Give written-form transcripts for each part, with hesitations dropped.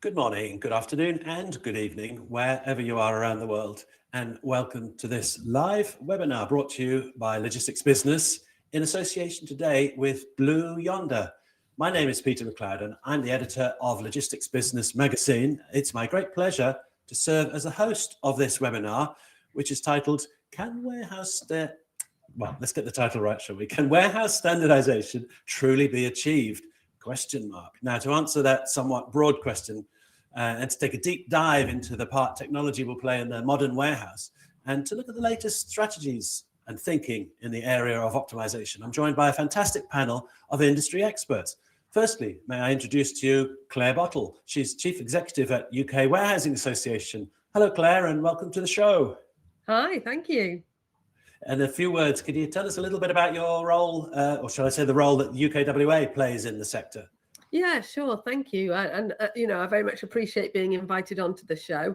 Good morning, good afternoon, and good evening, wherever you are around the world. And welcome to this live webinar brought to you by Logistics Business in association today with Blue Yonder. My name is Peter McLeod, and I'm the editor of Logistics Business magazine. It's my great pleasure to serve as the host of this webinar, which is titled, let's get the title right, shall we? Can warehouse standardization truly be achieved? ? Now, to answer that somewhat broad question and to take a deep dive into the part technology will play in the modern warehouse and to look at the latest strategies and thinking in the area of optimization, I'm joined by a fantastic panel of industry experts. Firstly, may I introduce to you Claire Bottle. She's Chief Executive at UK Warehousing Association. Hello, Claire, and welcome to the show. Hi, thank you. And a few words, could you tell us a little bit about your role, or shall I say the role that UKWA plays in the sector? Yeah, sure, thank you. I very much appreciate being invited onto the show.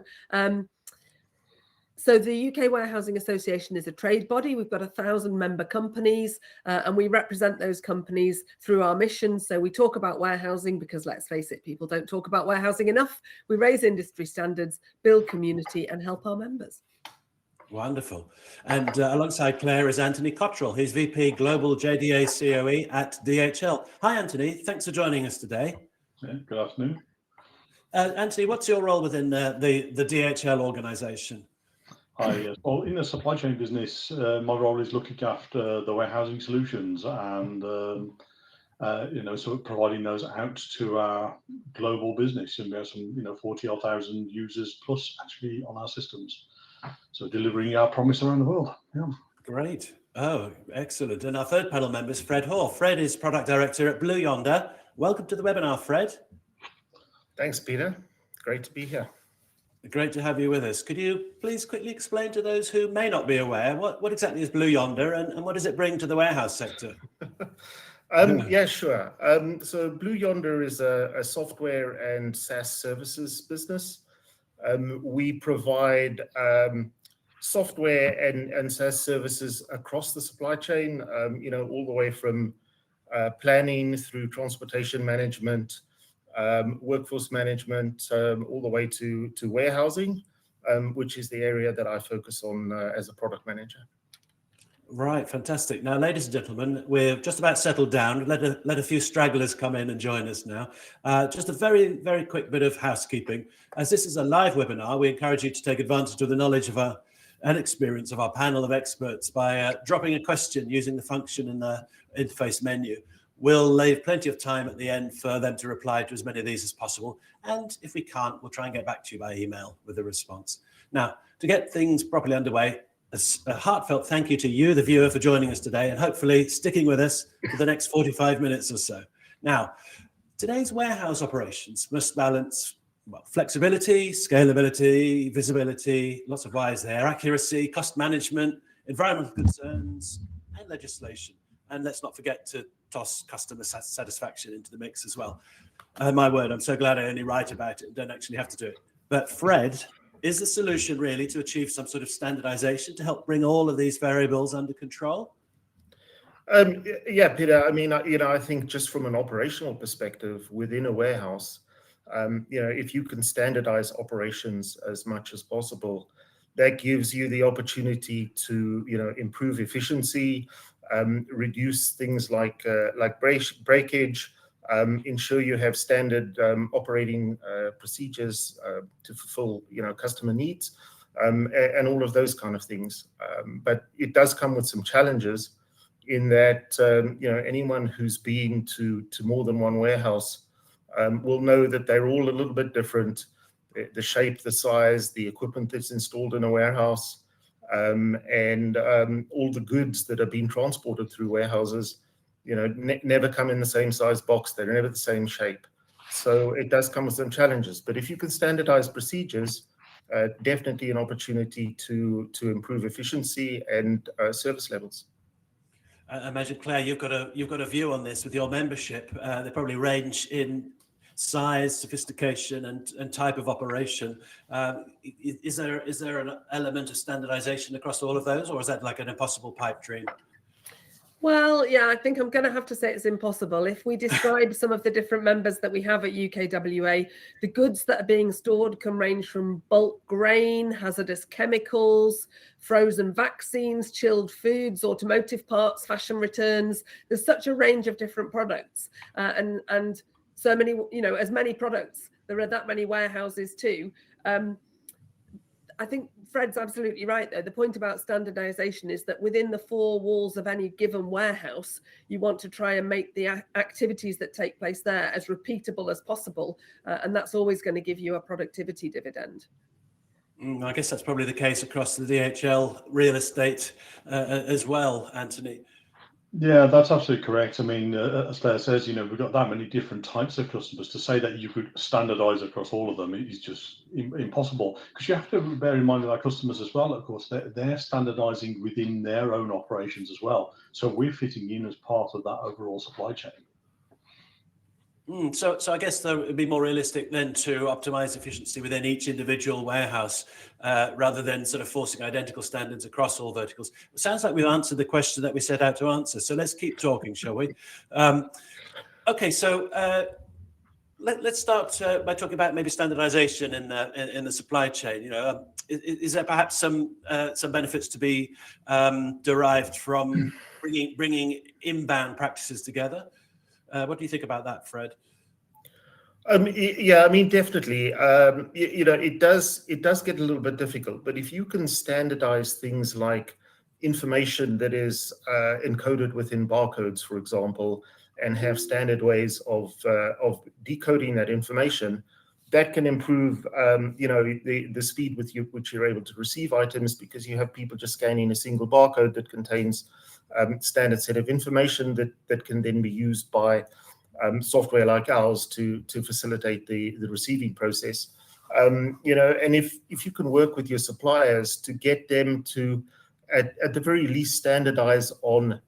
So the UK Warehousing Association is a trade body. We've got 1,000 member companies and we represent those companies through our mission. So we talk about warehousing because, let's face it, people don't talk about warehousing enough. We raise industry standards, build community and help our members. Wonderful. And alongside Claire is Anthony Cottrell. He's VP Global JDA COE at DHL. Hi, Anthony. Thanks for joining us today. Yeah, good afternoon. Anthony, what's your role within the DHL organization? Hi. Yes. Well, in the supply chain business, my role is looking after the warehousing solutions and sort of providing those out to our global business. And we have some 40,000 users plus actually on our systems. So delivering our promise around the world. Yeah. Great. Oh, excellent. And our third panel member is Fred Hoare. Fred is Product Director at Blue Yonder. Welcome to the webinar, Fred. Thanks, Peter. Great to be here. Great to have you with us. Could you please quickly explain to those who may not be aware, what exactly is Blue Yonder and what does it bring to the warehouse sector? Yeah, sure. So Blue Yonder is a software and SaaS services business. We provide software and SaaS services across the supply chain, all the way from planning through transportation management, workforce management, all the way to warehousing, which is the area that I focus on as a product manager. Right, fantastic. Now, ladies and gentlemen, we're just about settled down. Let a few stragglers come in and join us now. Just a very, very quick bit of housekeeping. As this is a live webinar, we encourage you to take advantage of the knowledge of and experience of our panel of experts by dropping a question using the function in the interface menu. We'll leave plenty of time at the end for them to reply to as many of these as possible. And if we can't, we'll try and get back to you by email with a response. Now, to get things properly underway, a heartfelt thank you to you, the viewer, for joining us today and hopefully sticking with us for the next 45 minutes or so. Now, today's warehouse operations must balance flexibility, scalability, visibility, lots of Y's there, accuracy, cost management, environmental concerns, and legislation. And let's not forget to toss customer satisfaction into the mix as well. My word, I'm so glad I only write about it and don't actually have to do it. But Fred, is the solution really to achieve some sort of standardization to help bring all of these variables under control? Yeah, Peter, I mean, I think just from an operational perspective within a warehouse, if you can standardize operations as much as possible, that gives you the opportunity to, improve efficiency, reduce things like breakage, ensure you have standard operating procedures to fulfill, customer needs, and all of those kind of things. But it does come with some challenges in that, anyone who's been to more than one warehouse will know that they're all a little bit different. The shape, the size, the equipment that's installed in a warehouse, and all the goods that are being transported through warehouses, never come in the same size box. They're never the same shape. So it does come with some challenges. But if you can standardize procedures, definitely an opportunity to improve efficiency and service levels. I imagine, Claire, you've got a view on this with your membership. They probably range in size, sophistication, and type of operation. Is there an element of standardization across all of those, or is that like an impossible pipe dream? Well, yeah, I think I'm going to have to say it's impossible. If we describe some of the different members that we have at UKWA, the goods that are being stored can range from bulk grain, hazardous chemicals, frozen vaccines, chilled foods, automotive parts, fashion returns. There's such a range of different products, and so many, as many products. There are that many warehouses too. I think Fred's absolutely right there. The point about standardization is that within the four walls of any given warehouse, you want to try and make the activities that take place there as repeatable as possible. And that's always going to give you a productivity dividend. I guess that's probably the case across the DHL real estate as well, Anthony. Yeah, that's absolutely correct. I mean, as Claire says, we've got that many different types of customers. To say that you could standardize across all of them is just impossible, because you have to bear in mind that our customers as well, of course, they're standardizing within their own operations as well. So we're fitting in as part of that overall supply chain. So I guess though it would be more realistic then to optimize efficiency within each individual warehouse rather than sort of forcing identical standards across all verticals. It sounds like we've answered the question that we set out to answer. So let's keep talking, shall we? Okay, so let's start by talking about maybe standardization in the supply chain. Is there perhaps some benefits to be derived from bringing inbound practices together? What do you think about that, Fred? Yeah, I mean, definitely. It does get a little bit difficult, but if you can standardize things like information that is encoded within barcodes, for example, and have standard ways of decoding that information, that can improve, the speed with which you're able to receive items, because you have people just scanning a single barcode that contains standard set of information that can then be used by software like ours to facilitate the receiving process. And if you can work with your suppliers to get them to, at the very least, standardize on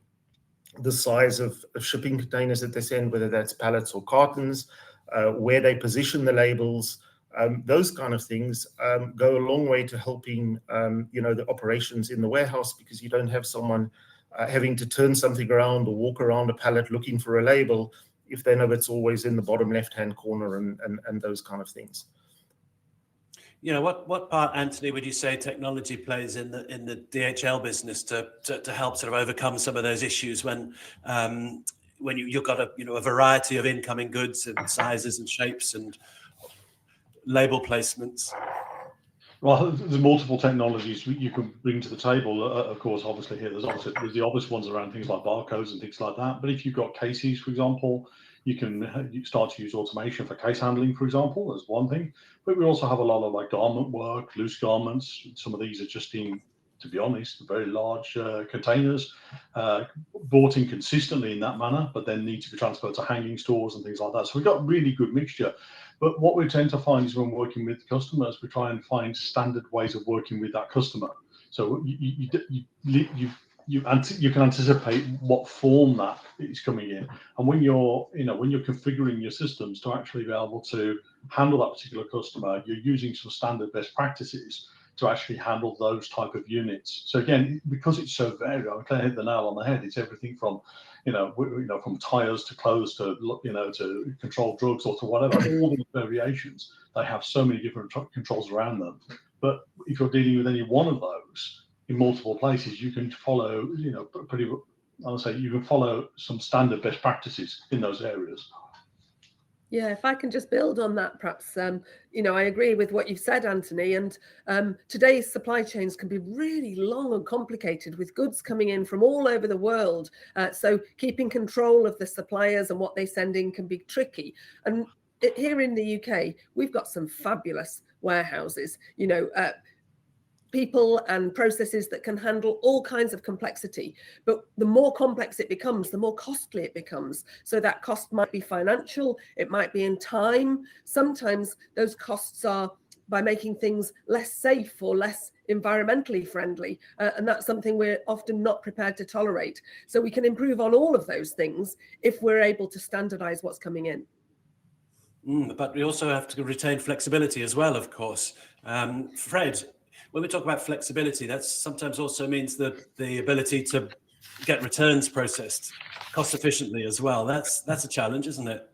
the size of shipping containers that they send, whether that's pallets or cartons, where they position the labels, those kind of things go a long way to helping, the operations in the warehouse, because you don't have someone having to turn something around or walk around a pallet looking for a label if they know it's always in the bottom left-hand corner and those kind of things. What part, Anthony, would you say technology plays in the DHL business to help sort of overcome some of those issues when you've got a variety of incoming goods and sizes and shapes and label placements? Well, there's multiple technologies you can bring to the table. Of course, obviously here there's the obvious ones around things like barcodes and things like that. But if you've got cases, for example, you start to use automation for case handling, for example, as one thing. But we also have a lot of like garment work, loose garments. Some of these are just in, to be honest, very large containers, bought in consistently in that manner, but then need to be transferred to hanging stores and things like that. So we've got a really good mixture. But what we tend to find is when working with customers, we try and find standard ways of working with that customer. So you can anticipate what form that is coming in, and when you're configuring your systems to actually be able to handle that particular customer, you're using some standard best practices to actually handle those type of units. So again, because it's so varied, I can't hit the nail on the head. It's everything from from tires to clothes to to controlled drugs or to whatever. All these variations, they have so many different controls around them. But if you're dealing with any one of those in multiple places, you can follow you can follow some standard best practices in those areas. Yeah, if I can just build on that, perhaps, I agree with what you've said, Anthony. And today's supply chains can be really long and complicated with goods coming in from all over the world. So keeping control of the suppliers and what they send in can be tricky. And here in the UK, we've got some fabulous warehouses, people and processes that can handle all kinds of complexity. But the more complex it becomes, the more costly it becomes. So that cost might be financial, it might be in time. Sometimes those costs are by making things less safe or less environmentally friendly. And that's something we're often not prepared to tolerate. So we can improve on all of those things if we're able to standardize what's coming in. But we also have to retain flexibility as well, of course. Fred, when we talk about flexibility, that sometimes also means that the ability to get returns processed cost efficiently as well. That's a challenge, isn't it?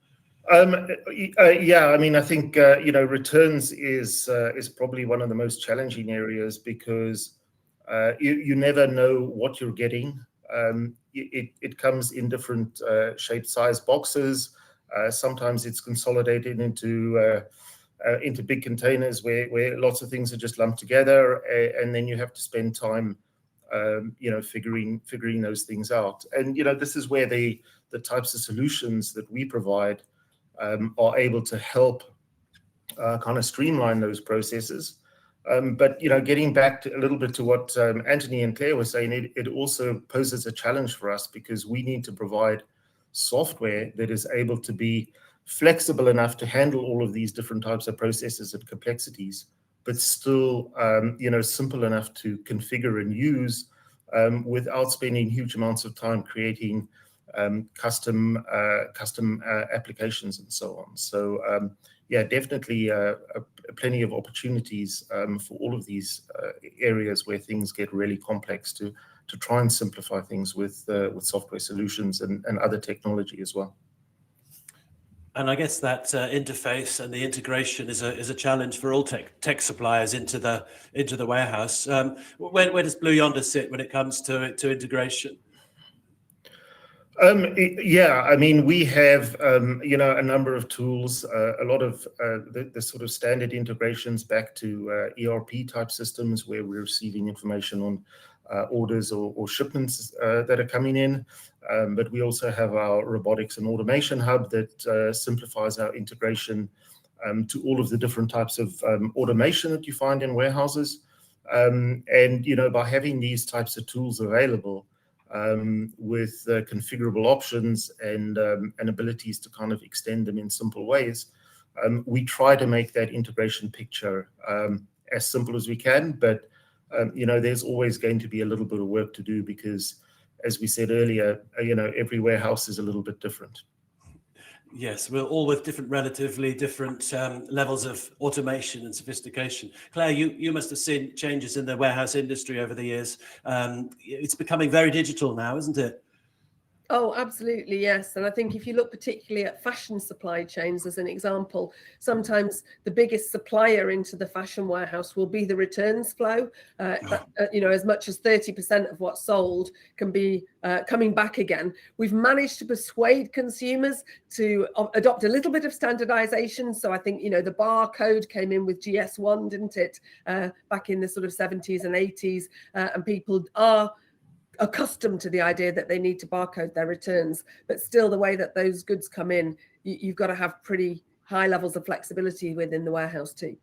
Yeah, I mean, I think returns is probably one of the most challenging areas, because you never know what you're getting. It comes in different shape, size boxes. Sometimes it's consolidated into big containers where lots of things are just lumped together, and then you have to spend time, figuring those things out. And this is where the types of solutions that we provide are able to help kind of streamline those processes. But getting back a little bit to what Anthony and Claire were saying, it also poses a challenge for us, because we need to provide software that is able to be flexible enough to handle all of these different types of processes and complexities, but still simple enough to configure and use without spending huge amounts of time creating custom applications and so on. So yeah, definitely plenty of opportunities for all of these areas where things get really complex to try and simplify things with software solutions and other technology as well. And I guess that interface and the integration is a challenge for all tech suppliers into the warehouse. Where does Blue Yonder sit when it comes to integration? Yeah, I mean, we have a number of tools, a lot of the sort of standard integrations back to ERP type systems, where we're receiving information on orders or shipments that are coming in. But we also have our robotics and automation hub that simplifies our integration to all of the different types of automation that you find in warehouses. And by having these types of tools available, with configurable options and abilities to kind of extend them in simple ways, we try to make that integration picture as simple as we can. But there's always going to be a little bit of work to do, because, as we said earlier, every warehouse is a little bit different. Yes, we're all with relatively different levels of automation and sophistication. Claire, you must have seen changes in the warehouse industry over the years. It's becoming very digital now, isn't it? Oh, absolutely, yes. And I think if you look particularly at fashion supply chains as an example, sometimes the biggest supplier into the fashion warehouse will be the returns flow. As much as 30% of what's sold can be coming back again. We've managed to persuade consumers to adopt a little bit of standardization. So I think, the barcode came in with GS1, didn't it, back in the sort of 70s and 80s, and people are accustomed to the idea that they need to barcode their returns, but still the way that those goods come in, you've got to have pretty high levels of flexibility within the warehouse too.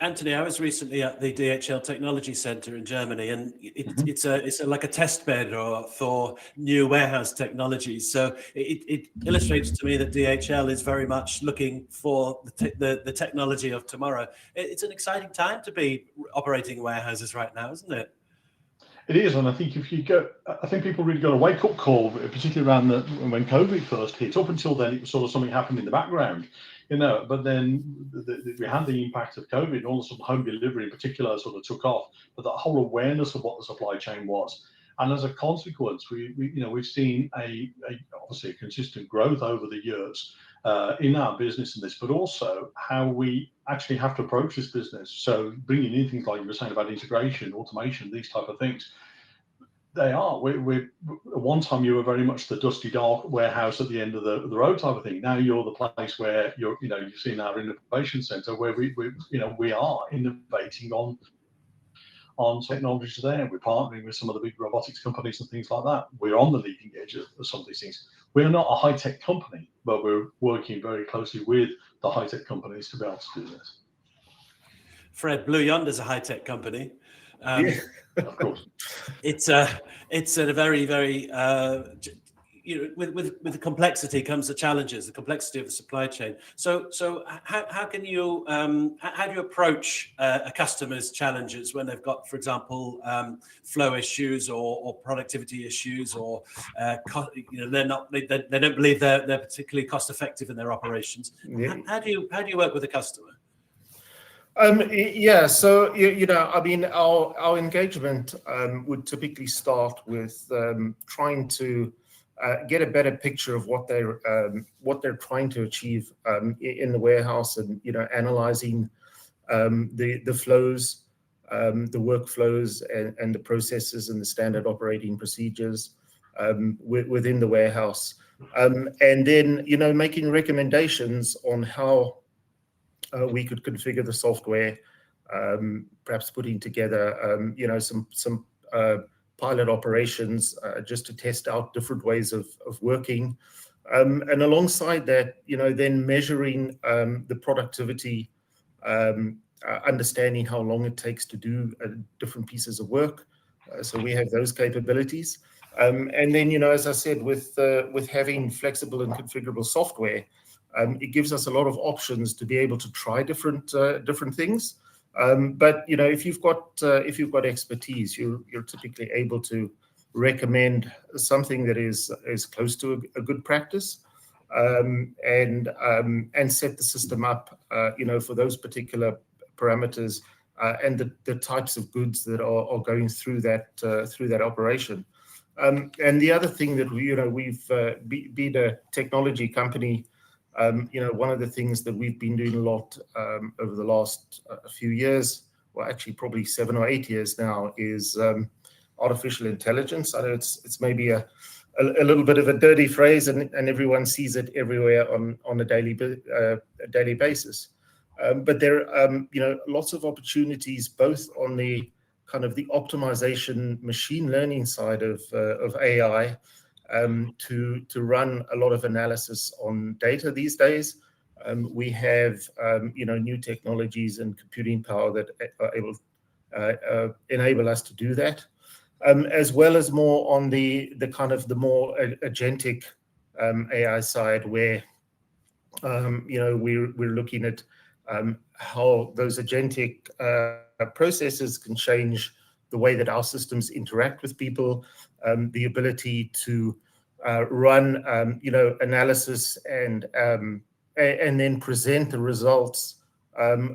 Anthony, I was recently at the DHL Technology Center in Germany, and it's like a test bed for new warehouse technologies. So it illustrates to me that DHL is very much looking for the technology of tomorrow. It's an exciting time to be operating warehouses right now, isn't it? It is, and I think I think people really got a wake-up call, particularly around when COVID first hit. Up until then, it was sort of something happened in the background, but then we had the impact of COVID, and all of a sudden home delivery in particular sort of took off. But that whole awareness of what the supply chain was, and as a consequence, we've seen obviously a consistent growth over the years in our business in this, but also how we actually have to approach this business. So bringing in things like you were saying about integration, automation, these type of things, they are. At one time you were very much the dusty, dark warehouse at the end of the road type of thing. Now you're the place where you've seen our innovation center, where we are innovating on technologies there. We're partnering with some of the big robotics companies and things like that. We're on the leading edge of some of these things. We're not a high-tech company, but we're working very closely with the high-tech companies to be able to do this. Fred, Blue Yonder's a high-tech company. Yeah, of course. It's a very, very with the complexity comes the challenges, the complexity of the supply chain. So how do you approach a customer's challenges when they've got, for example, flow issues or productivity issues, or they don't believe they're particularly cost effective in their operations? Yeah. How do you work with a customer? Yeah, so I mean, our engagement would typically start with trying to get a better picture of what they're trying to achieve in the warehouse, and analyzing the flows, the workflows, and the processes and the standard operating procedures within the warehouse, and then making recommendations on how we could configure the software, perhaps putting together, some pilot operations just to test out different ways of working, and alongside that, then measuring the productivity, understanding how long it takes to do different pieces of work. So we have those capabilities, and then as I said, with having flexible and configurable software. It gives us a lot of options to be able to try different things. But if you've got expertise, you're typically able to recommend something that is close to a good practice, and set the system up, for those particular parameters, and the types of goods that are going through that operation. And the other thing that we've been a technology company. One of the things that we've been doing a lot over the last few years, well, actually probably 7 or 8 years now, is artificial intelligence. I know it's maybe a little bit of a dirty phrase, and everyone sees it everywhere on a daily basis. But there are lots of opportunities, both on the kind of the optimization machine learning side of AI. To run a lot of analysis on data these days. We have new technologies and computing power that are able enable us to do that, as well as more on the kind of the more agentic AI side, where we're looking at how those agentic processes can change the way that our systems interact with people, the ability to run, analysis and then present the results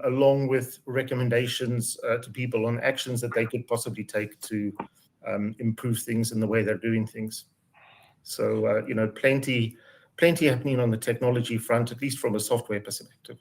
along with recommendations to people on actions that they could possibly take to improve things in the way they're doing things. So, plenty happening on the technology front, at least from a software perspective.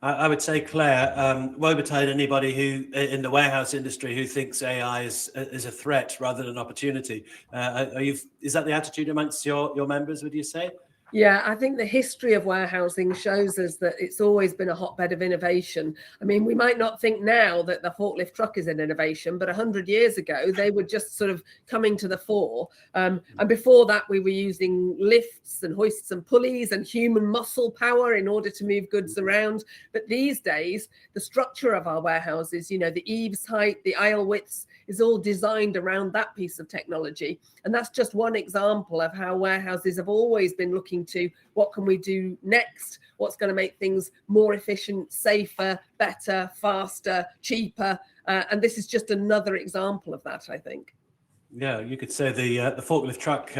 I would say, Claire, woe betide anybody who in the warehouse industry who thinks AI is a threat rather than an opportunity. Is that the attitude amongst your members, would you say? Yeah, I think the history of warehousing shows us that it's always been a hotbed of innovation. I mean, we might not think now that the forklift truck is an innovation, but 100 years ago, they were just sort of coming to the fore. And before that, we were using lifts and hoists and pulleys and human muscle power in order to move goods around. But these days, the structure of our warehouses, the eaves height, the aisle widths, is all designed around that piece of technology. And that's just one example of how warehouses have always been looking to what can we do next, what's going to make things more efficient, safer, better, faster, cheaper. And this is just another example of that, I think. Yeah, you could say the forklift truck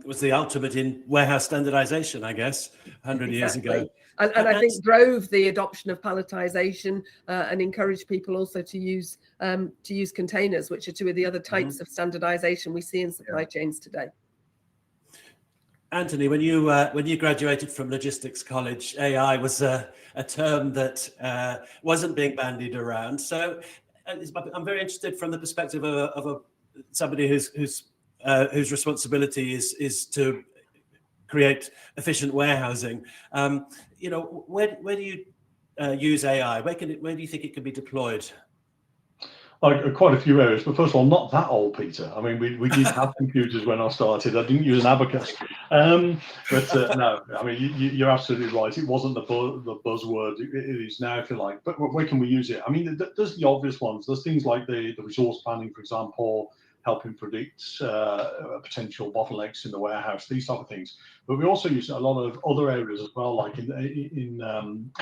was the ultimate in warehouse standardization, I guess, 100 years ago. And I think drove the adoption of palletization and encouraged people also to use containers, which are two of the other types of standardization we see in supply chains today. Anthony, when you graduated from logistics college, AI was a term that wasn't being bandied around. So I'm very interested from the perspective of somebody whose responsibility is to create efficient warehousing. Where do you use AI? Where do you think it can be deployed? Quite a few areas, but first of all, not that old, Peter. I mean, we did have computers when I started. I didn't use an abacus, but no. I mean, you're absolutely right. It wasn't the buzzword. It is now, if you like. But where can we use it? I mean, there's the obvious ones. There's things like the resource planning, for example, helping predict potential bottlenecks in the warehouse, these type of things. But we also use a lot of other areas as well, like in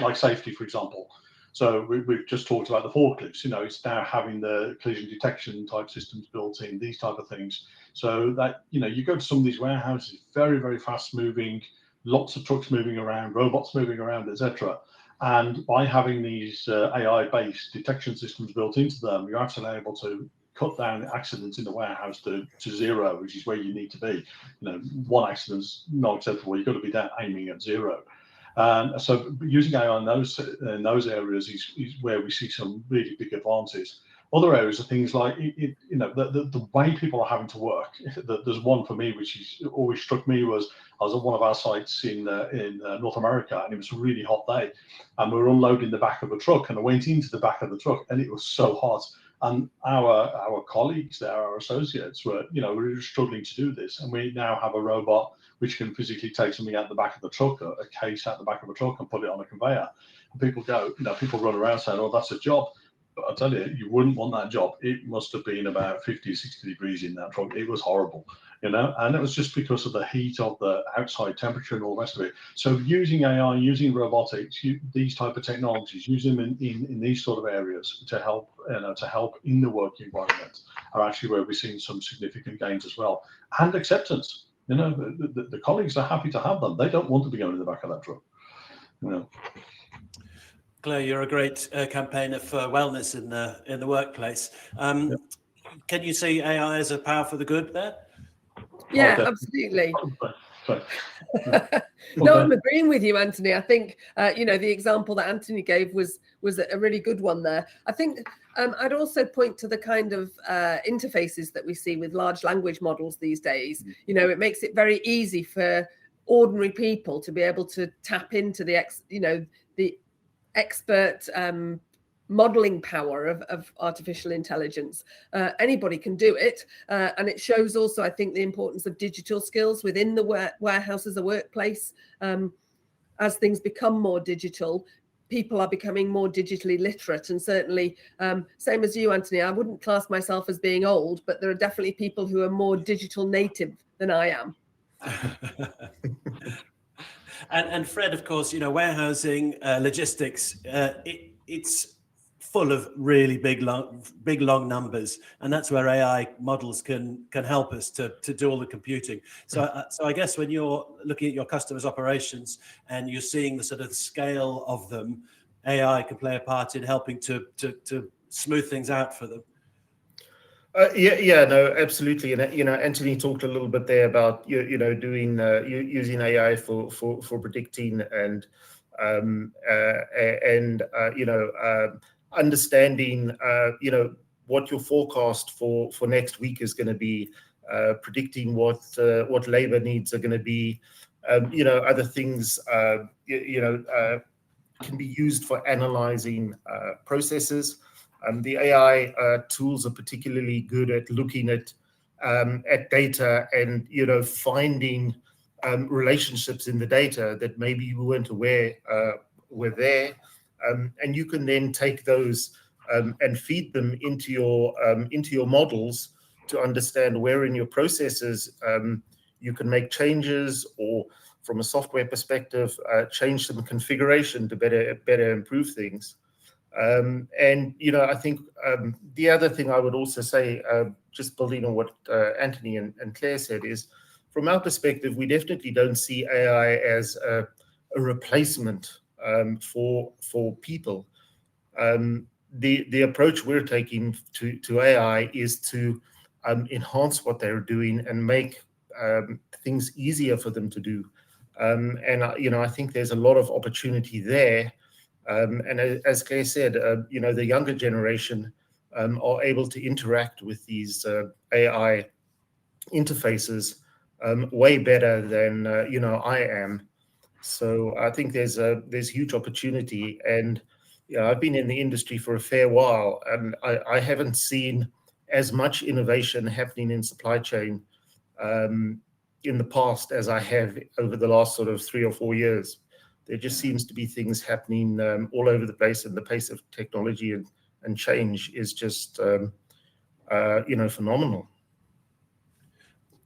like safety, for example. So we've just talked about the forklifts. It's now having the collision detection type systems built in, these type of things. So that you go to some of these warehouses, very, very fast moving, lots of trucks moving around, robots moving around, etc. And by having these AI-based detection systems built into them, you're actually able to cut down accidents in the warehouse to zero, which is where you need to be. One accident's not acceptable. You've got to be aiming at zero. So using AI in those areas is where we see some really big advances. Other areas are things like the way people are having to work. There's one for me which always struck me was I was at one of our sites in North America, and it was a really hot day, and we were unloading the back of a truck, and I went into the back of the truck, and it was so hot, and our colleagues there, our associates, were really struggling to do this, and we now have a robot which can physically take something out the back of the truck, a case out the back of a truck, and put it on a conveyor. And people people run around saying, "Oh, that's a job." But I tell you, you wouldn't want that job. It must have been about 50, 60 degrees in that truck. It was horrible, and it was just because of the heat of the outside temperature and all the rest of it. So using AI, using robotics, these type of technologies, using them in these sort of areas to help in the work environment are actually where we're seeing some significant gains as well. And acceptance. The colleagues are happy to have them. They don't want to be going in the back of that truck. Claire, you're a great campaigner for wellness in the workplace. Can you see AI as a power for the good there? Yeah, absolutely. No, I'm agreeing with you, Anthony. I think the example that Anthony gave was a really good one there. I think I'd also point to the kind of interfaces that we see with large language models these days. It makes it very easy for ordinary people to be able to tap into the expert modeling power of artificial intelligence. Anybody can do it, and it shows also, I think, the importance of digital skills within the warehouse as a workplace. As things become more digital, people are becoming more digitally literate, and certainly, same as you, Anthony, I wouldn't class myself as being old, but there are definitely people who are more digital native than I am. And Fred, of course, warehousing, logistics, it's full of really big long numbers, and that's where AI models can help us to do all the computing. So I guess when you're looking at your customers' operations and you're seeing the sort of scale of them, AI can play a part in helping to smooth things out for them. No, absolutely. And Anthony talked a little bit there about doing using AI for predicting and understanding what your forecast for next week is going to be, predicting what labor needs are going to be, other things can be used for analyzing processes. The AI tools are particularly good at looking at data and finding relationships in the data that maybe you weren't aware were there, and you can then take those and feed them into your models to understand where in your processes you can make changes, or from a software perspective, change some configuration to better improve things. I think the other thing I would also say, just building on what Anthony and Claire said, is from our perspective, we definitely don't see AI as a replacement for people. The approach we're taking to AI is to enhance what they're doing and make things easier for them to do. I think there's a lot of opportunity there. And as Claire said, the younger generation are able to interact with these AI interfaces way better than I am. So I think there's huge opportunity, and I've been in the industry for a fair while, and I haven't seen as much innovation happening in supply chain in the past as I have over the last sort of 3 or 4 years. There just seems to be things happening all over the place, and the pace of technology and change is just phenomenal.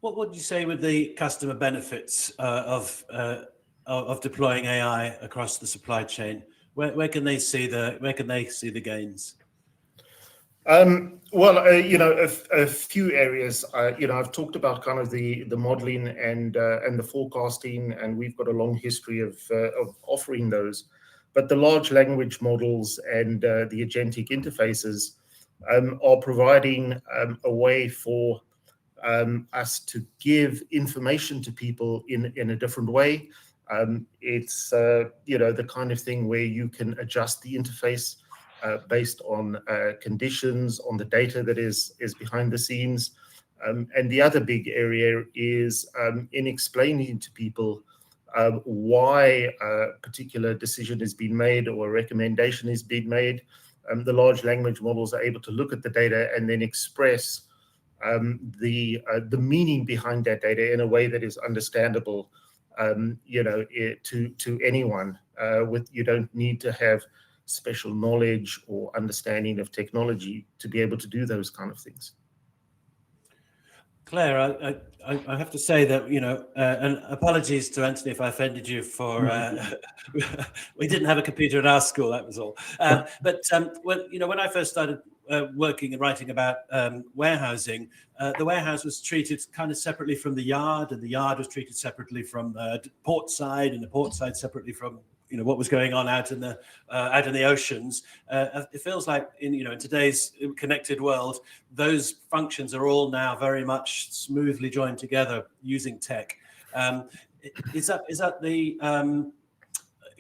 What would you say with the customer benefits of deploying AI across the supply chain? Where can they see the gains? A few areas. I've talked about kind of the modeling and the forecasting, and we've got a long history of offering those. But the large language models and the agentic interfaces are providing a way for us to give information to people in a different way. It's the kind of thing where you can adjust the interface based on conditions, on the data that is behind the scenes. And the other big area is in explaining to people why a particular decision has been made or a recommendation is being made. The large language models are able to look at the data and then express the meaning behind that data in a way that is understandable, to anyone. You don't need to have special knowledge or understanding of technology to be able to do those kind of things. Claire, I have to say that, and apologies to Anthony if I offended you for, we didn't have a computer at our school, that was all. But when I first started working and writing about warehousing, the warehouse was treated kind of separately from the yard, and the yard was treated separately from the port side, and the port side separately from what was going on out in the oceans. It feels like in today's connected world, those functions are all now very much smoothly joined together using tech. Is that the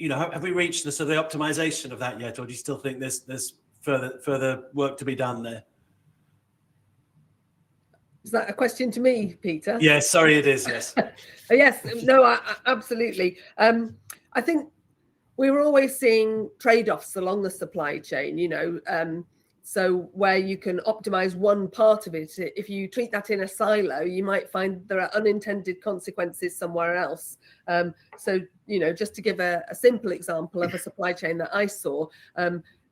have we reached the sort of the optimization of that yet, or do you still think there's further work to be done there? Is that a question to me, Peter? Yes, sorry, it is. Yes. Yes. No, absolutely. I think we were always seeing trade-offs along the supply chain, so where you can optimize one part of it. If you treat that in a silo, you might find there are unintended consequences somewhere else. So, just to give a simple example of a supply chain that I saw,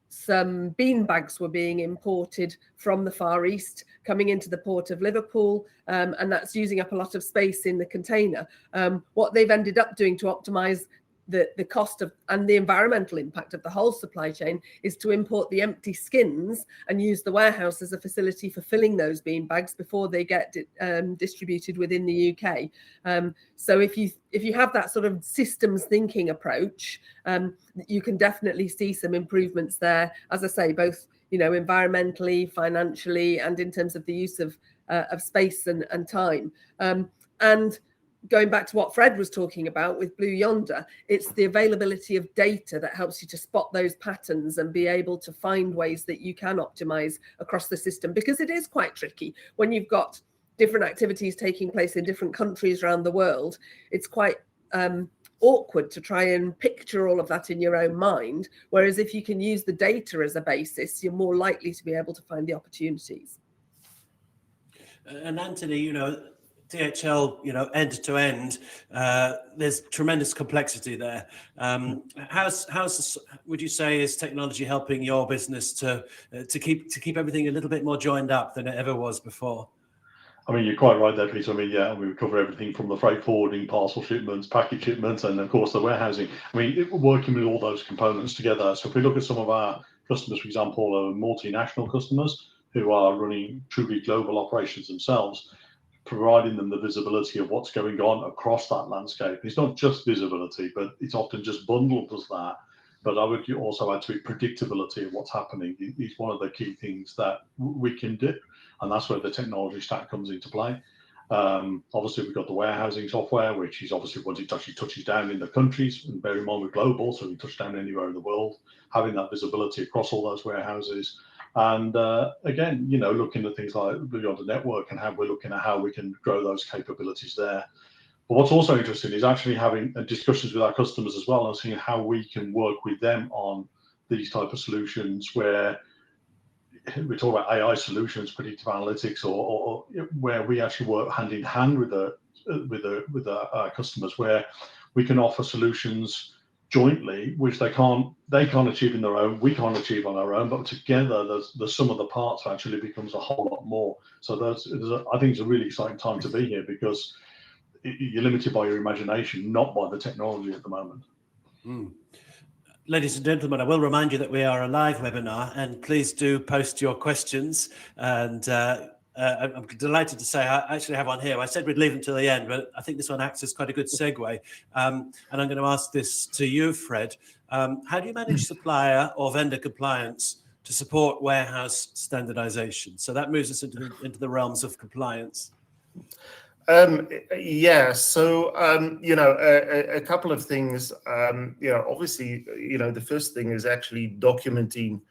some bean bags were being imported from the Far East, coming into the port of Liverpool, and that's using up a lot of space in the container. What they've ended up doing to optimize the cost of and the environmental impact of the whole supply chain is to import the empty skins and use the warehouse as a facility for filling those bean bags before they get distributed within the UK. So if you have that sort of systems thinking approach, you can definitely see some improvements there, as I say, both environmentally, financially, and in terms of the use of space and time. And going back to what Fred was talking about with Blue Yonder, it's the availability of data that helps you to spot those patterns and be able to find ways that you can optimize across the system, because it is quite tricky when you've got different activities taking place in different countries around the world. It's quite awkward to try and picture all of that in your own mind, whereas if you can use the data as a basis, you're more likely to be able to find the opportunities. And Anthony, DHL, end to end, there's tremendous complexity there. How's would you say is technology helping your business to keep everything a little bit more joined up than it ever was before? I mean, you're quite right there, Peter. I mean, we cover everything from the freight forwarding, parcel shipments, package shipments, and of course the warehousing. I mean, working with all those components together. So if we look at some of our customers, for example, multinational customers who are running truly global operations themselves, providing them the visibility of what's going on across that landscape. It's not just visibility, but it's often just bundled as that. But I would also add to it predictability of what's happening. It's one of the key things that we can do, and that's where the technology stack comes into play. Obviously, we've got the warehousing software, which is obviously once it actually touches down in the countries, and bear in mind we're global, so we touch down anywhere in the world, having that visibility across all those warehouses. And again, looking at things like beyond the network and how we're looking at how we can grow those capabilities there. But what's also interesting is actually having discussions with our customers as well and seeing how we can work with them on these type of solutions where we talk about AI solutions, predictive analytics, or where we actually work hand in hand with our customers, where we can offer solutions jointly, which they can't achieve in their own, we can't achieve on our own, but together the sum of the parts actually becomes a whole lot more. So I think it's a really exciting time to be here, because you're limited by your imagination, not by the technology at the moment. Ladies and gentlemen, I will remind you that we are a live webinar, and please do post your questions, and I'm delighted to say I actually have one here. I said we'd leave until the end, but I think this one acts as quite a good segue. And I'm going to ask this to you, Fred. How do you manage supplier or vendor compliance to support warehouse standardization? So that moves us into the realms of compliance. Yeah, so a couple of things. Obviously, the first thing is actually documenting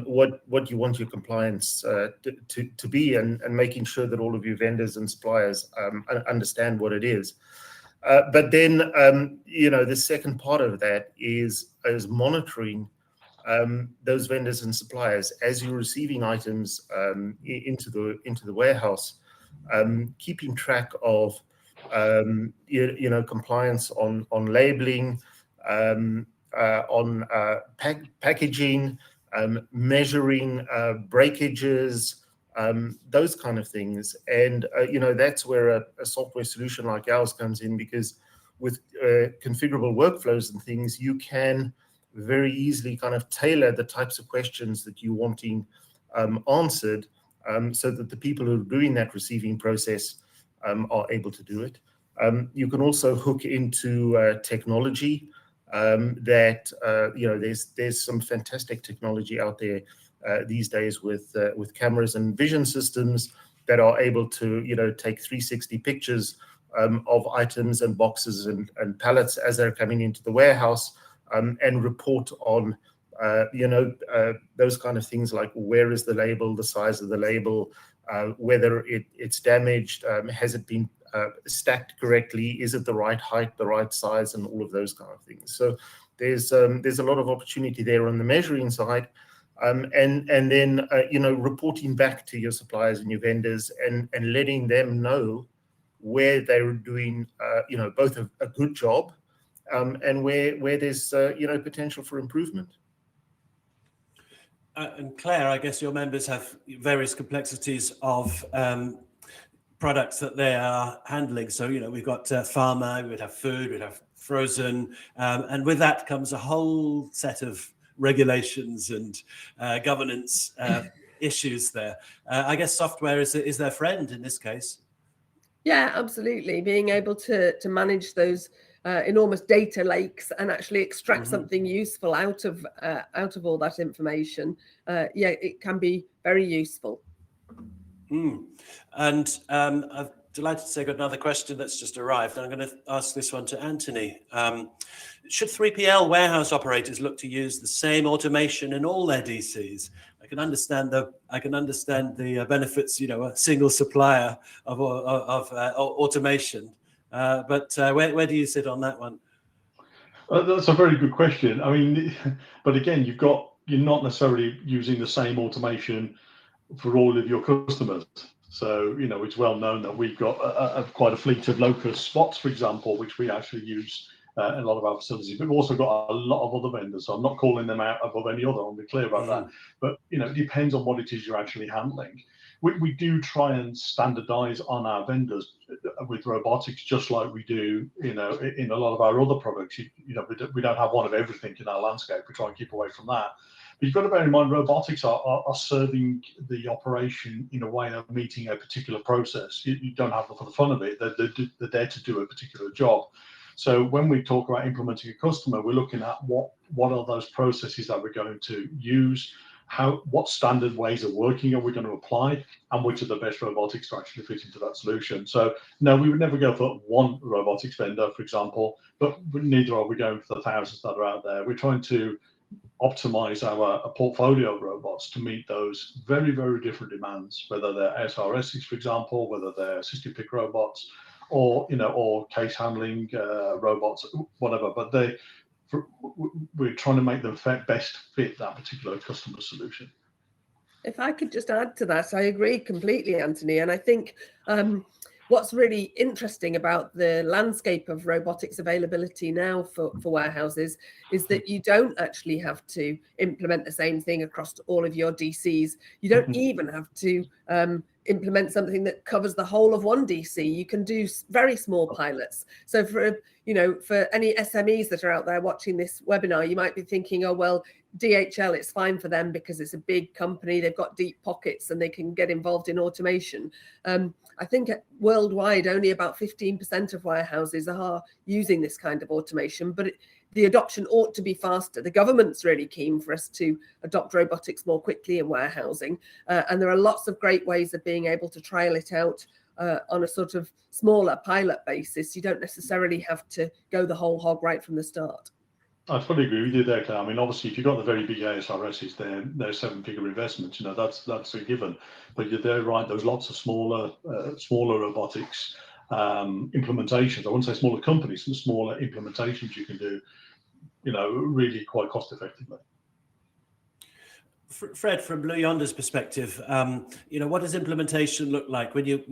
what you want your compliance to be, and making sure that all of your vendors and suppliers understand what it is. But then, the second part of that is monitoring those vendors and suppliers as you're receiving items into the warehouse, keeping track of compliance on labeling, on packaging, measuring breakages, those kind of things. And that's where a software solution like ours comes in, because with configurable workflows and things, you can very easily kind of tailor the types of questions that you're wanting answered, so that the people who are doing that receiving process are able to do it. You can also hook into technology that there's some fantastic technology out there these days with cameras and vision systems that are able to take 360 pictures of items and boxes and pallets as they're coming into the warehouse, and report on those kind of things, like where is the label, the size of the label, whether it's damaged, has it been stacked correctly, is it the right height, the right size, and all of those kind of things. So there's a lot of opportunity there on the measuring side, and then reporting back to your suppliers and your vendors, and letting them know where they're doing both a good job, and where there's potential for improvement. And Claire, I guess your members have various complexities of products that they are handling. So, we've got pharma, we'd have food, we'd have frozen, and with that comes a whole set of regulations and governance issues there. I guess software is their friend in this case. Yeah, absolutely. Being able to manage those enormous data lakes and actually extract something useful out of all that information, it can be very useful. And I'm delighted to say I've got another question that's just arrived. I'm going to ask this one to Anthony. Should 3PL warehouse operators look to use the same automation in all their DCs? I can understand the benefits, a single supplier of automation. But where do you sit on that one? That's a very good question. I mean, but again, you're not necessarily using the same automation for all of your customers. So, it's well known that we've got quite a fleet of locust spots, for example, which we actually use in a lot of our facilities. But we've also got a lot of other vendors. So I'm not calling them out above any other. I'll be clear about that. But, it depends on what it is you're actually handling. We do try and standardize on our vendors with robotics, just like we do, in a lot of our other products. We don't have one of everything in our landscape. We try and keep away from that. But you've got to bear in mind, robotics are serving the operation in a way of meeting a particular process. You don't have them for the fun of it. They're there to do a particular job. So when we talk about implementing a customer, we're looking at what are those processes that we're going to use, what standard ways of working are we going to apply, and which are the best robotics to actually fit into that solution. So no, we would never go for one robotics vendor, for example, but neither are we going for the thousands that are out there. We're trying to optimize our portfolio of robots to meet those very, very different demands, whether they're SRSs, for example, whether they're assisted pick robots, or case handling robots, whatever. But we're trying to make them best fit that particular customer solution. If I could just add to that, I agree completely, Anthony. And I think what's really interesting about the landscape of robotics availability now for warehouses is that you don't actually have to implement the same thing across all of your DCs. You don't even have to implement something that covers the whole of one DC. You can do very small pilots. So for any SMEs that are out there watching this webinar, you might be thinking, oh, well, DHL, it's fine for them because it's a big company, they've got deep pockets and they can get involved in automation. I think worldwide, only about 15% of warehouses are using this kind of automation, but the adoption ought to be faster. The government's really keen for us to adopt robotics more quickly in warehousing. And there are lots of great ways of being able to trial it out on a sort of smaller pilot basis. You don't necessarily have to go the whole hog right from the start. I fully agree with you there, Claire. I mean, obviously, if you've got the very big ASRSs, they're seven-figure investments. That's a given. But they're right. There's lots of smaller robotics implementations. I wouldn't say smaller companies, but smaller implementations you can do, really quite cost effectively. Fred, from Blue Yonder's perspective, what does implementation look like when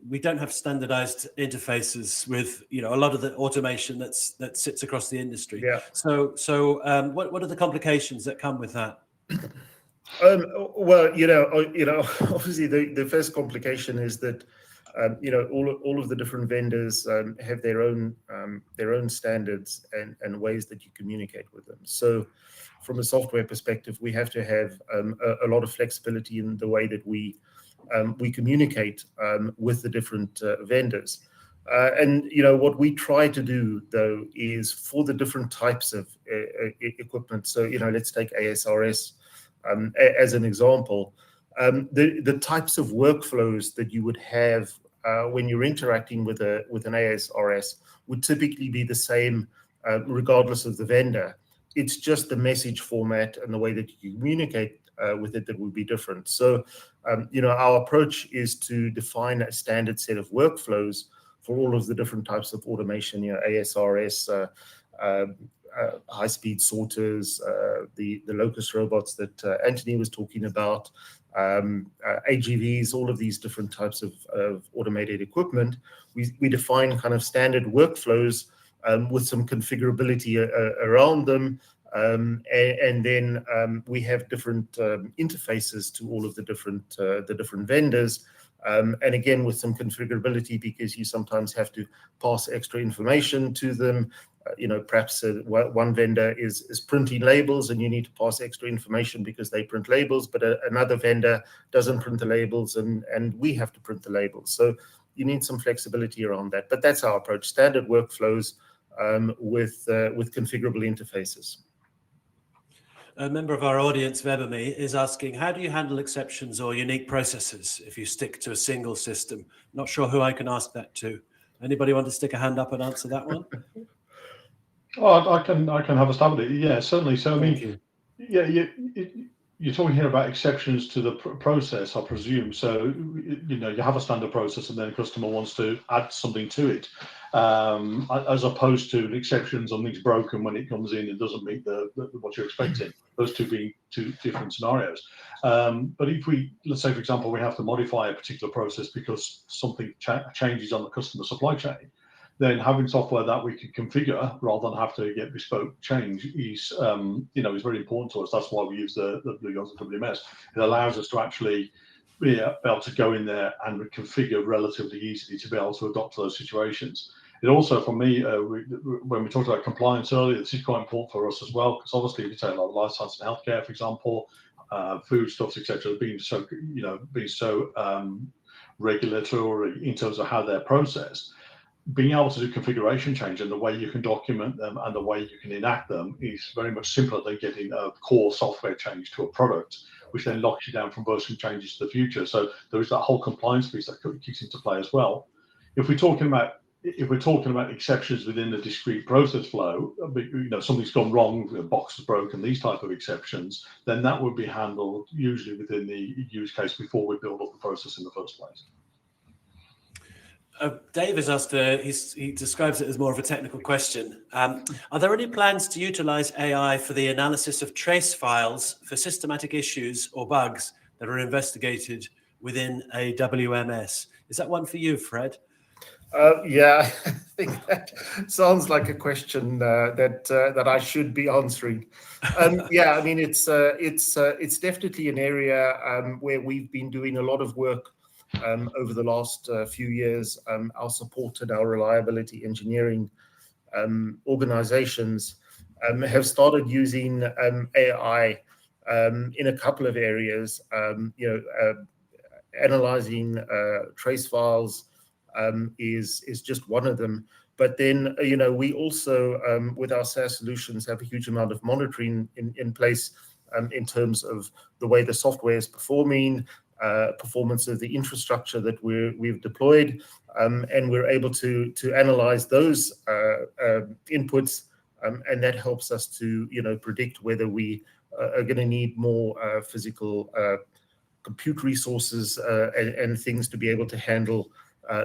we don't have standardized interfaces with a lot of the automation that sits across the industry? Yeah. So what are the complications that come with that? Well, obviously the first complication is that all of the different vendors have their own standards and ways that you communicate with them. So from a software perspective, we have to have a lot of flexibility in the way that we communicate with the different vendors. And what we try to do though is for the different types of equipment. So let's take ASRS as an example. The types of workflows that you would have when you're interacting with an ASRS would typically be the same regardless of the vendor. It's just the message format and the way that you communicate with it that would be different. So, our approach is to define a standard set of workflows for all of the different types of automation, ASRS, high-speed sorters, the locust robots that Anthony was talking about, AGVs, all of these different types of automated equipment. We define kind of standard workflows with some configurability around them, and then we have different interfaces to all of the different vendors, and again with some configurability because you sometimes have to pass extra information to them. Perhaps one vendor is printing labels and you need to pass extra information because they print labels, but another vendor doesn't print the labels and we have to print the labels. So you need some flexibility around that. But that's our approach: standard workflows with configurable interfaces. A member of our audience, Webami, is asking, how do you handle exceptions or unique processes if you stick to a single system? Not sure who I can ask that to. Anybody want to stick a hand up and answer that one? Oh, I can have a stab at it. Yeah, certainly. So you're talking here about exceptions to the process, I presume. So you have a standard process, and then a customer wants to add something to it, as opposed to an exception, something's broken when it comes in and doesn't meet what you're expecting. Those two being two different scenarios. But if let's say, for example, we have to modify a particular process because something changes on the customer supply chain, then having software that we can configure rather than have to get bespoke change is very important to us. That's why we use the Blue Yonder WMS. It allows us to actually be able to go in there and configure relatively easily to be able to adopt to those situations. It also, for me, when we talked about compliance earlier, this is quite important for us as well, because obviously if you take like life science and healthcare, for example, foodstuffs, etc., being so regulatory in terms of how they're processed. Being able to do configuration change and the way you can document them and the way you can enact them is very much simpler than getting a core software change to a product, which then locks you down from version changes to the future. So there is that whole compliance piece that kicks into play as well. If we're talking about exceptions within the discrete process flow, something's gone wrong, the box is broken, these type of exceptions, then that would be handled usually within the use case before we build up the process in the first place. Dave has asked, he describes it as more of a technical question. Are there any plans to utilize AI for the analysis of trace files for systematic issues or bugs that are investigated within a WMS? Is that one for you, Fred? Yeah, I think that sounds like a question that I should be answering. Yeah, I mean, it's definitely an area where we've been doing a lot of work over the last few years, our support and our reliability engineering organizations have started using AI in a couple of areas. Analyzing trace files is just one of them. But then, we also, with our SaaS solutions, have a huge amount of monitoring in place in terms of the way the software is performing, performance of the infrastructure that we've deployed, and we're able to analyze those inputs, and that helps us to predict whether we are going to need more physical compute resources and things to be able to handle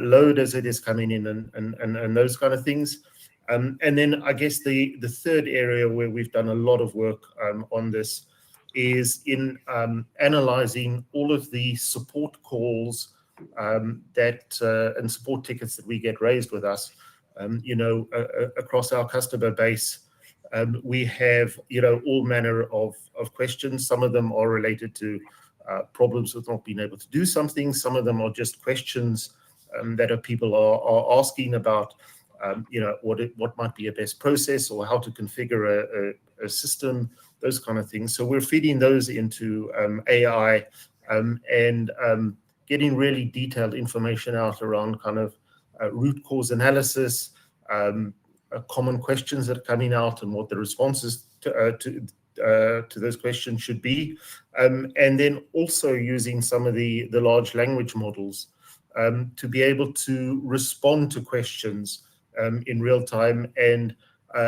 load as it is coming in, and those kind of things. And then I guess the third area where we've done a lot of work on this is in analyzing all of the support calls and support tickets that we get raised with us. Across our customer base, we have all manner of questions. Some of them are related to problems with not being able to do something. Some of them are just questions that people are asking about, what might be a best process or how to configure a system, those kind of things. So we're feeding those into AI and getting really detailed information out around kind of root cause analysis, common questions that are coming out and what the responses to those questions should be. And then also using some of the large language models to be able to respond to questions in real time, and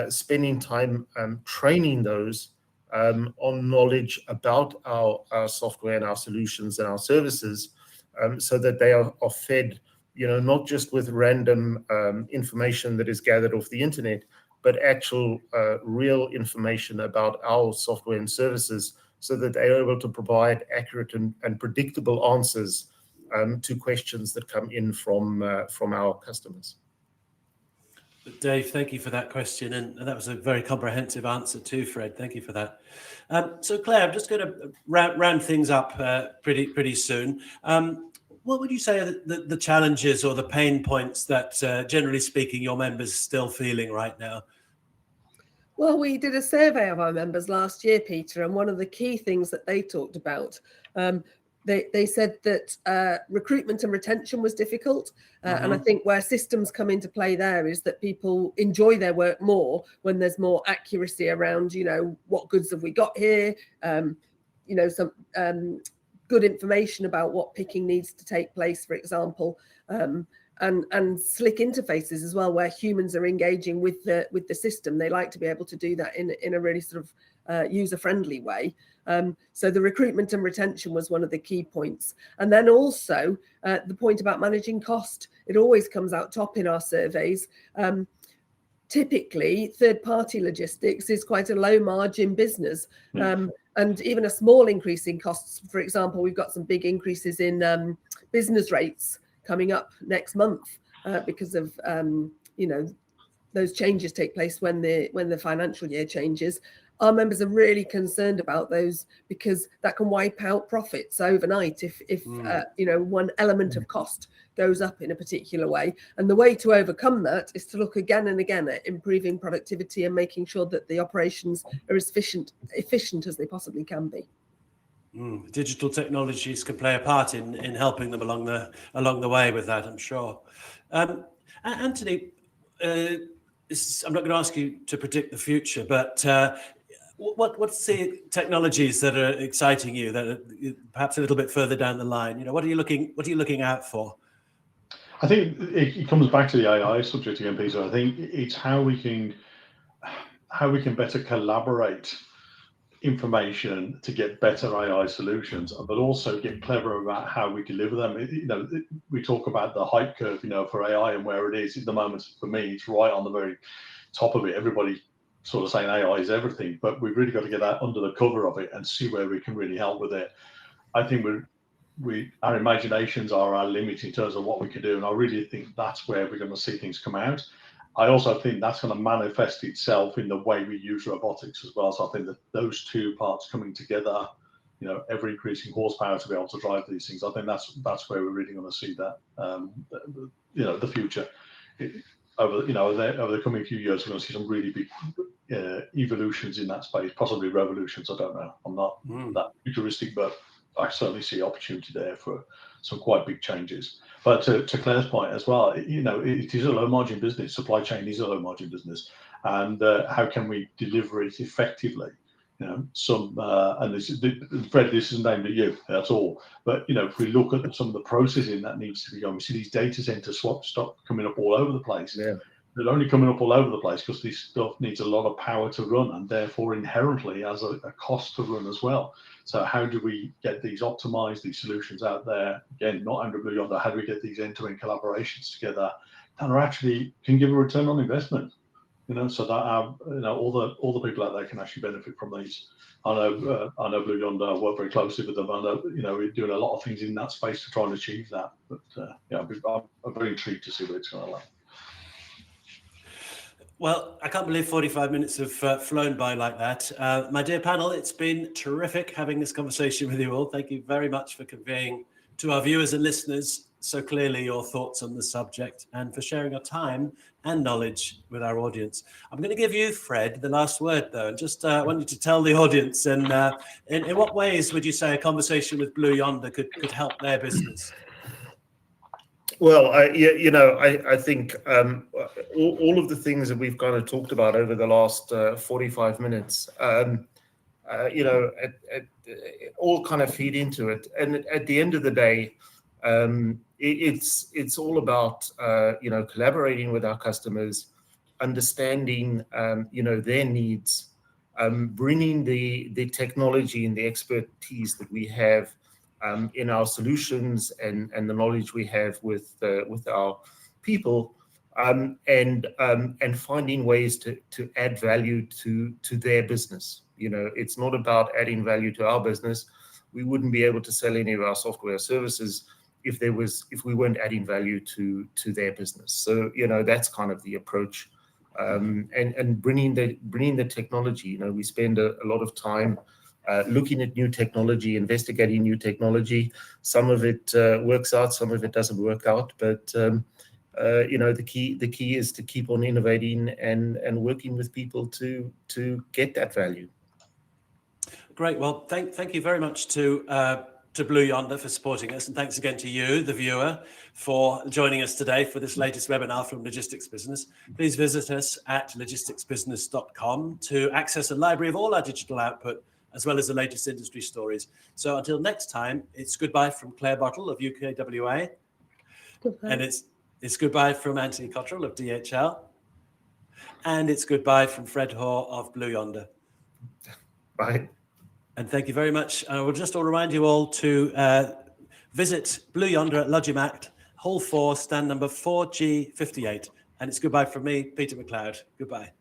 spending time training those on knowledge about our software and our solutions and our services, so that they are fed, not just with random information that is gathered off the internet, but actual real information about our software and services, so that they are able to provide accurate and predictable answers to questions that come in from our customers. Dave, thank you for that question, and that was a very comprehensive answer too, Fred. Thank you for that. So Claire, I'm just going to round things up pretty soon. What would you say are the challenges or the pain points that, generally speaking, your members are still feeling right now? Well, we did a survey of our members last year, Peter, and one of the key things that they talked about, they said that recruitment and retention was difficult. And I think where systems come into play there is that people enjoy their work more when there's more accuracy around, what goods have we got here, some good information about what picking needs to take place, for example, and slick interfaces as well, where humans are engaging with the system. They like to be able to do that in a really sort of user-friendly way. So the recruitment and retention was one of the key points. And then also the point about managing cost, it always comes out top in our surveys. Typically, third-party logistics is quite a low-margin business. And even a small increase in costs, for example, we've got some big increases in business rates coming up next month because of, those changes take place when the financial year changes. Our members are really concerned about those because that can wipe out profits overnight if one element of cost goes up in a particular way. And the way to overcome that is to look again and again at improving productivity and making sure that the operations are as efficient as they possibly can be. Digital technologies can play a part in helping them along the way with that, I'm sure. Anthony, I'm not going to ask you to predict the future, but what's the technologies that are exciting you, that are perhaps a little bit further down the line? What are you looking out for? I think it comes back to the AI subject again, Peter. I think it's how we can better collaborate information to get better AI solutions, but also get clever about how we deliver them. We talk about the hype curve, for AI and where it is at the moment. For me, it's right on the very top of it. Everybody sort of saying AI is everything, but we've really got to get that under the cover of it and see where we can really help with it. I think our imaginations are our limit in terms of what we can do, and I really think that's where we're going to see things come out. I also think that's going to manifest itself in the way we use robotics as well. So I think that those two parts coming together, ever increasing horsepower to be able to drive these things. I think that's where we're really going to see that, the future. Over the coming few years, we're going to see some really big evolutions in that space, possibly revolutions. I don't know. I'm not that futuristic, but I certainly see opportunity there for some quite big changes. But to Claire's point as well, it is a low margin business. Supply chain is a low margin business, and how can we deliver it effectively? And Fred, this isn't aimed at you at all. But if we look at some of the processing that needs to be done, we see these data center swaps stop coming up all over the place. Yeah. They're only coming up all over the place because this stuff needs a lot of power to run, and therefore inherently has a cost to run as well. So how do we get these optimized, these solutions out there? Again, not under Blue Yonder. How do we get these end-to-end collaborations together that are actually can give a return on investment? So that all the people out there can actually benefit from these. I know Blue Yonder. I work very closely with them. I know we're doing a lot of things in that space to try and achieve that. But I'm very intrigued to see where it's going to land. Well, I can't believe 45 minutes have flown by like that. My dear panel, it's been terrific having this conversation with you all. Thank you very much for conveying to our viewers and listeners so clearly your thoughts on the subject, and for sharing your time and knowledge with our audience. I'm going to give you, Fred, the last word, though, and just want you to tell the audience, and in what ways would you say a conversation with Blue Yonder could help their business? Well, I think all of the things that we've kind of talked about over the last 45 minutes, all kind of feed into it. And at the end of the day, it's all about collaborating with our customers, understanding their needs, bringing the technology and the expertise that we have in our solutions and the knowledge we have with our people, and finding ways to add value to their business. It's not about adding value to our business. We wouldn't be able to sell any of our software services if we weren't adding value to their business. So that's kind of the approach, and bringing the technology. We spend a lot of time looking at new technology, investigating new technology. Some of it works out, some of it doesn't work out. But the key is to keep on innovating and working with people to get that value. Great. Well, thank you very much to Blue Yonder for supporting us, and thanks again to you, the viewer, for joining us today for this latest webinar from Logistics Business. Please visit us at logisticsbusiness.com to access a library of all our digital output, as well as the latest industry stories. So until next time, it's goodbye from Claire Bottle of UKWA. Goodbye. And it's goodbye from Anthony Cottrell of DHL. And it's goodbye from Fred Hoare of Blue Yonder. Bye. And thank you very much. I will just remind you all to visit Blue Yonder at Logimact, Hall 4, stand number 4G58. And it's goodbye from me, Peter McLeod. Goodbye.